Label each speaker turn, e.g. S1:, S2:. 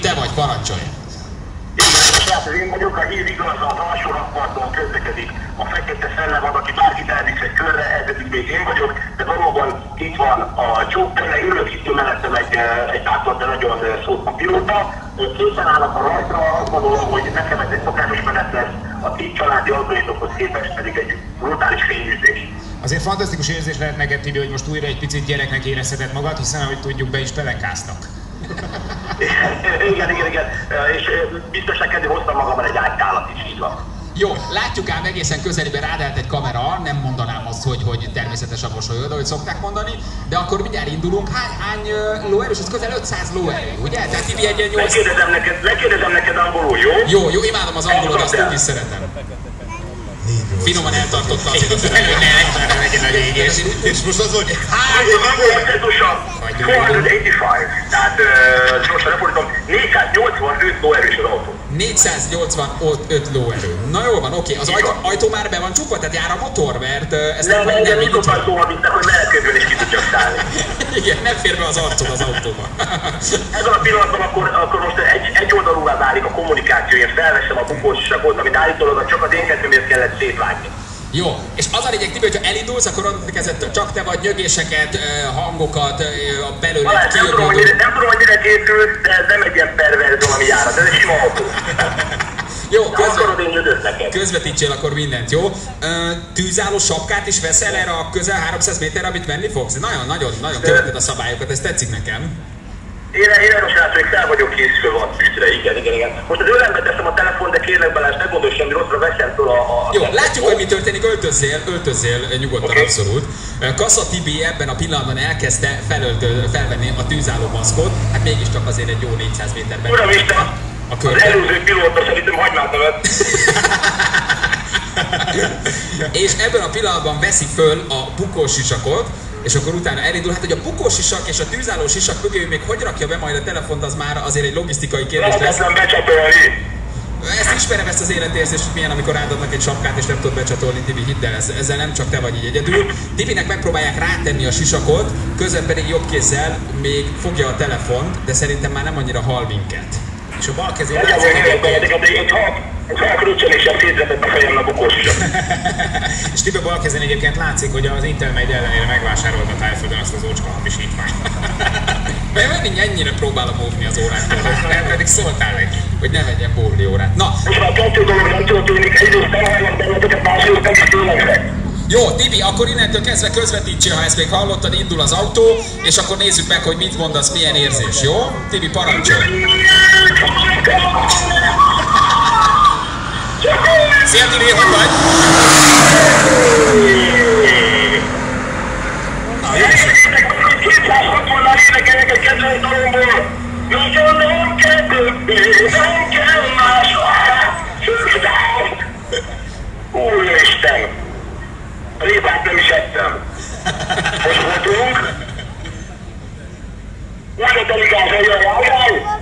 S1: Te vagy, parancsolj!
S2: Én vagyok, a hír igaz, az alsó rakparton közlekedik a fekete szellem, az, aki bárkit elvisz egy körre, ez még én vagyok, de valóban itt van a csókkörre, ülök itt mellettem egy bátor, de nagyon szótva pilóta. Készen állnak a rajtra, azt gondolom, hogy nekem ez egy szokásos menet lesz, a 10 családi autóitokhoz képest pedig egy brutális fényűzés.
S3: Azért fantasztikus érzés lehet neked, Tibi, hogy most újra egy picit gyereknek érezheted magad, hiszen ahogy tudjuk, be is pelekáztak.
S2: Igen. És biztos neked hoztam magammal egy ágytálat is, így van.
S1: Jó, látjuk ám egészen közelében rádelt egy kamera, nem mondanám azt, hogy természetes a mosolyod, ahogy szokták mondani, de akkor mindjárt indulunk. Hány lóerős? Ez közel 500 lóerő, ugye? Tehát Tibi egy 8...
S2: Lekérdezem neked angolul, jó?
S1: Jó, imádom az angolod, azt úgy is szeretem. Finoman eltartotta azért az előnek, legyen a lényes. És most az, hogy hány...
S2: Pontosan, 485, tehát gyorsan lefordítom, 485 lóerős az autó.
S1: 485 lóerő. Na jól van, oké. Az ajtó már be van csukva, tehát jár a motor, mert ezt
S2: nem mikrofonszóval visznek, hogy menetkörből is ki tudjak szállni.
S1: Igen, nem fér be az arcod az autóba.
S2: Ebben a pillanatban akkor most egy oldalúvá válik a kommunikáció, én felveszem a bukósisakot, amit állítólag csak az én kedvemért kellett szétvágni.
S1: Jó, és az a lényeg, Tibi, hogyha elindulsz, akkor onnantól kezdve csak te vagy, nyögéseket, hangokat, belőle kijövődő...
S2: Nem tudom, hogy mire készülsz, de ez nem egy ilyen perverz valami járat, ez egy sima autó.
S1: Jó,
S2: közvetítsél
S1: akkor mindent, jó? Tűzálló sapkát is veszel erre a közel 300 méterre, amit venni fogsz? Nagyon követed a szabályokat, ez tetszik nekem.
S2: Én erről srácok, még fel vagyok készülve a tűzre, igen. Most az ölembe teszem a telefon, de kérlek Balázs, ne gondolj semmi rosszra, veszem föl a
S1: jó, látjuk, hogy mi történik, öltözzél nyugodtan, okay. Abszolút. Kassa Tibi ebben a pillanatban elkezdte felvenni a tűzálló maszkot, hát mégiscsak azért egy jó 400 méterben.
S2: Uramisten, az előző pilóta szerintem hagymát nevet.
S1: És ebben a pillanatban veszi föl a bukósisakot, és akkor utána elindul. Hát, hogy a bukósisak és a tűzálló sisak mögé még hogy rakja be majd a telefont, az már azért egy logisztikai kérdés lesz. Ezt ismerem, ezt az életérzést, hogy milyen, amikor rádadnak egy sapkát és nem tudod becsatolni, Tibi, hidd el, ezzel nem csak te vagy így egyedül. Tibinek megpróbálják rátenni a sisakot, közben pedig jobb kézzel még fogja a telefont, de szerintem már nem annyira hall minket. És a bal kezén
S3: és Tibi bal kezén egyébként látszik, hogy az Intelmeid ellenére megvásárolta a Tájföldön azt az ócska hamisítványt.
S1: Mert mindig ennyire próbálom óvni az óráktól, mert pedig szóltál neki, hogy ne vegyen bóli órát. Na!
S2: Most már 2 dolog nem történik, egyrészt elhallják benneteket, másrészt meg is tényleg.
S1: Jó, Tibi, akkor innentől kezdve közvetítsél, ha ezt még hallottad, indul az autó, és akkor nézzük meg, hogy mit mondasz, milyen érzés, jó? Tibi, parancsolj! Szia, Tibi, hogy vagy? Na, jó is.
S2: 260-nál énekelnek egy kedvenc dalomból. Nagyon nem kell többé, nem kell másra. Úristen! Rébát nem is ettem. Most voltunk. Újra telik át, hogy jaj.